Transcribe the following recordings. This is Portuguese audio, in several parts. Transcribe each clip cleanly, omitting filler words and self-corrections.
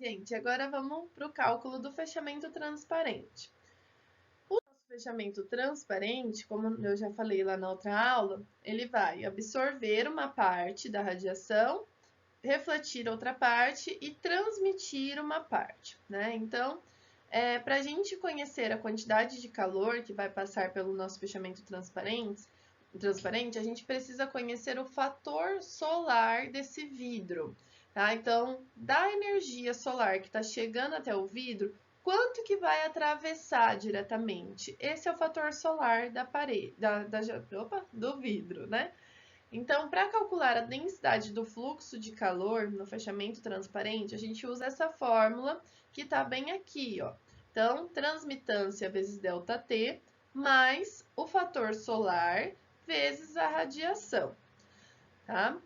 Gente, agora vamos para o cálculo do fechamento transparente. O nosso fechamento transparente, como eu já falei lá na outra aula, ele vai absorver uma parte da radiação, refletir outra parte e transmitir uma parte, né? Então, para a gente conhecer a quantidade de calor que vai passar pelo nosso fechamento transparente, a gente precisa conhecer o fator solar desse vidro, tá? Então, da energia solar que está chegando até o vidro, quanto que vai atravessar diretamente? Esse é o fator solar da parede, do vidro, né? Então, para calcular a densidade do fluxo de calor no fechamento transparente, a gente usa essa fórmula que está bem aqui, ó. Então, transmitância vezes ΔT mais o fator solar vezes a radiação, tá?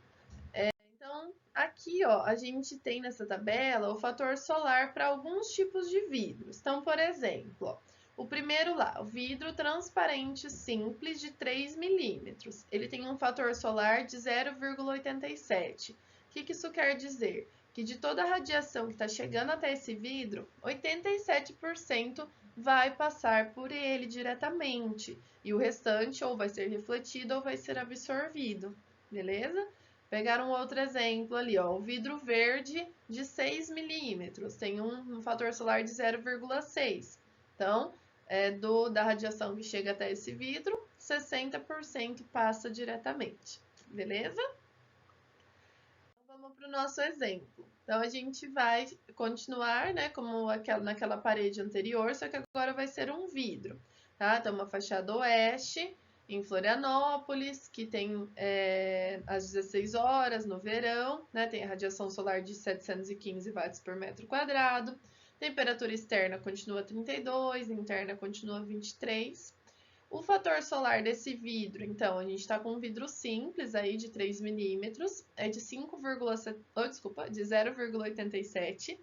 Então, aqui, ó, a gente tem nessa tabela o fator solar para alguns tipos de vidros. Então, por exemplo, ó, o primeiro lá, o vidro transparente simples de 3 milímetros. Ele tem um fator solar de 0,87. O que isso quer dizer? Que de toda a radiação que está chegando até esse vidro, 87% vai passar por ele diretamente. E o restante ou vai ser refletido ou vai ser absorvido, beleza? Pegar um outro exemplo ali, ó, o vidro verde de 6 milímetros, tem um fator solar de 0,6. Então, da radiação que chega até esse vidro, 60% passa diretamente, beleza? Então, vamos para o nosso exemplo. Então, a gente vai continuar, né, como naquela parede anterior, só que agora vai ser um vidro, tá? Então, uma fachada oeste, em Florianópolis, que tem às 16 horas no verão, né? Tem a radiação solar de 715 watts por metro quadrado. Temperatura externa continua 32, interna continua 23. O fator solar desse vidro, então, a gente está com um vidro simples aí de 3 milímetros, é de 0,87.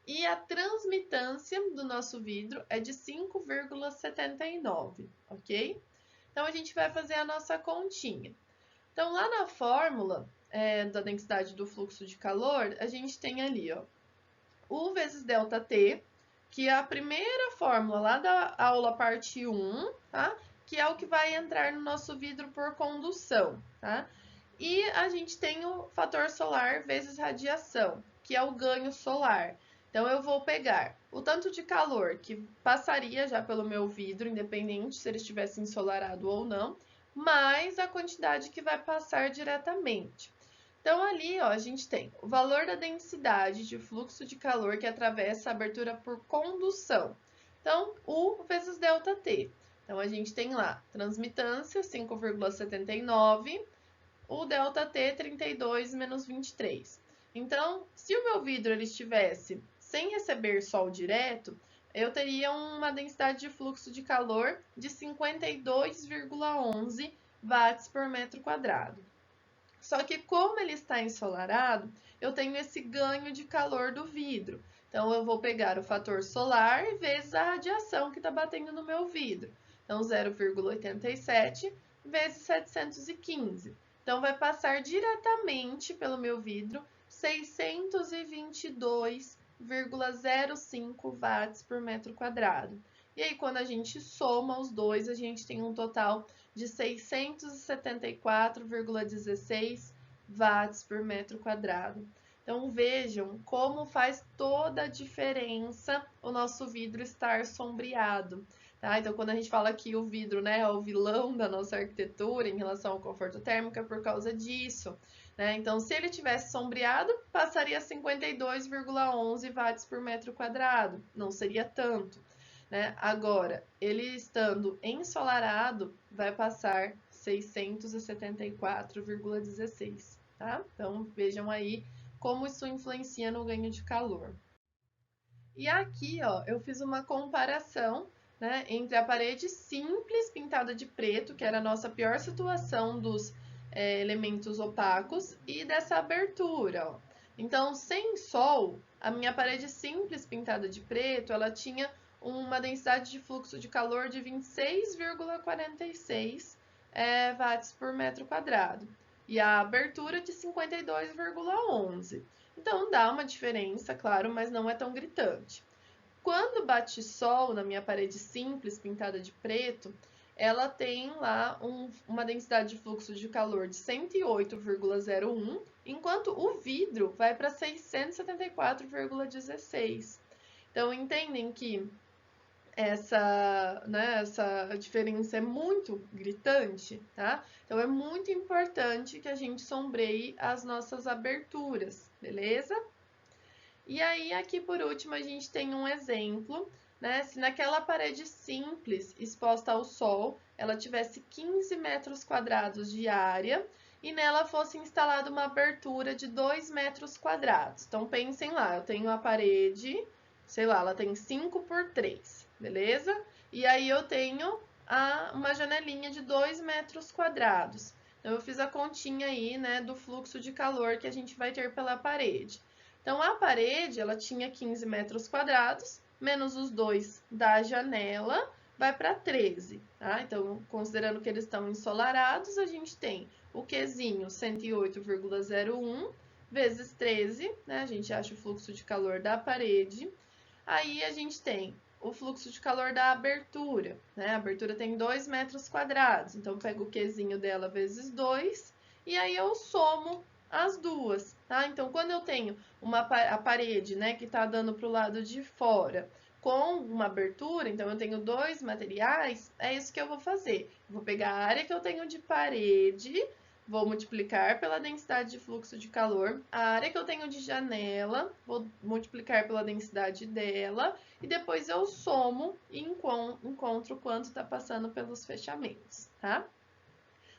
E a transmitância do nosso vidro é de 5,79, ok? Então, a gente vai fazer a nossa continha. Então, lá na fórmula da densidade do fluxo de calor, a gente tem ali, ó, U vezes ΔT, que é a primeira fórmula lá da aula parte 1, tá? Que é o que vai entrar no nosso vidro por condução, tá? E a gente tem o fator solar vezes radiação, que é o ganho solar. Então, eu vou pegar o tanto de calor que passaria já pelo meu vidro, independente se ele estivesse ensolarado ou não, mais a quantidade que vai passar diretamente. Então, ali, ó, a gente tem o valor da densidade de fluxo de calor que atravessa a abertura por condução. Então, U vezes ΔT. Então, a gente tem lá transmitância 5,79, o ΔT 32 menos 23. Então, se o meu vidro ele estivesse sem receber sol direto, eu teria uma densidade de fluxo de calor de 52,11 watts por metro quadrado. Só que como ele está ensolarado, eu tenho esse ganho de calor do vidro. Então, eu vou pegar o fator solar vezes a radiação que está batendo no meu vidro. Então, 0,87 vezes 715. Então, vai passar diretamente pelo meu vidro 622,05 watts por metro quadrado. E aí, quando a gente soma os dois, a gente tem um total de 674,16 watts por metro quadrado. Então vejam como faz toda a diferença o nosso vidro estar sombreado. Tá? Então quando a gente fala que o vidro, né, é o vilão da nossa arquitetura em relação ao conforto térmico, é por causa disso. Né? Então se ele tivesse sombreado, passaria 52,11 watts por metro quadrado. Não seria tanto. Né? Agora, ele estando ensolarado, vai passar 674,16, tá? Então, vejam aí como isso influencia no ganho de calor. E aqui, ó, eu fiz uma comparação, né, entre a parede simples pintada de preto, que era a nossa pior situação dos elementos opacos, e dessa abertura, ó. Então, sem sol, a minha parede simples pintada de preto, ela tinha uma densidade de fluxo de calor de 26,46 watts por metro quadrado. E a abertura de 52,11. Então, dá uma diferença, claro, mas não é tão gritante. Quando bate sol na minha parede simples, pintada de preto, ela tem lá uma densidade de fluxo de calor de 108,01, enquanto o vidro vai para 674,16. Então, entendem que essa diferença é muito gritante, tá? Então, é muito importante que a gente sombreie as nossas aberturas, beleza? E aí, aqui por último, a gente tem um exemplo, né? Se naquela parede simples exposta ao sol, ela tivesse 15 metros quadrados de área e nela fosse instalada uma abertura de 2 metros quadrados. Então, pensem lá, eu tenho a parede, sei lá, ela tem 5 por 3, beleza? E aí eu tenho uma janelinha de 2 metros quadrados. Então, eu fiz a continha aí, né, do fluxo de calor que a gente vai ter pela parede. Então, a parede, ela tinha 15 metros quadrados, menos os 2 da janela, vai para 13, tá? Então, considerando que eles estão ensolarados, a gente tem o Qzinho 108,01 vezes 13, né? A gente acha o fluxo de calor da parede. Aí, a gente tem o fluxo de calor da abertura, né? A abertura tem 2 metros quadrados, então, pego o Qzinho dela vezes 2, e aí eu somo as duas, tá? Então, quando eu tenho a parede, né, que está dando para o lado de fora, com uma abertura, então eu tenho dois materiais, é isso que eu vou fazer. Vou pegar a área que eu tenho de parede, vou multiplicar pela densidade de fluxo de calor, a área que eu tenho de janela, vou multiplicar pela densidade dela, e depois eu somo e encontro quanto está passando pelos fechamentos, tá?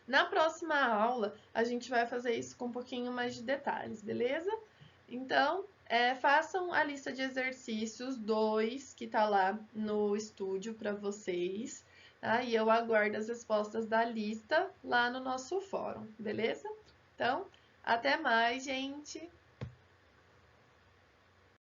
Na próxima aula, a gente vai fazer isso com um pouquinho mais de detalhes, beleza? Então, façam a lista de exercícios 2, que está lá no estúdio para vocês, tá? E eu aguardo as respostas da lista lá no nosso fórum, beleza? Então, até mais, gente!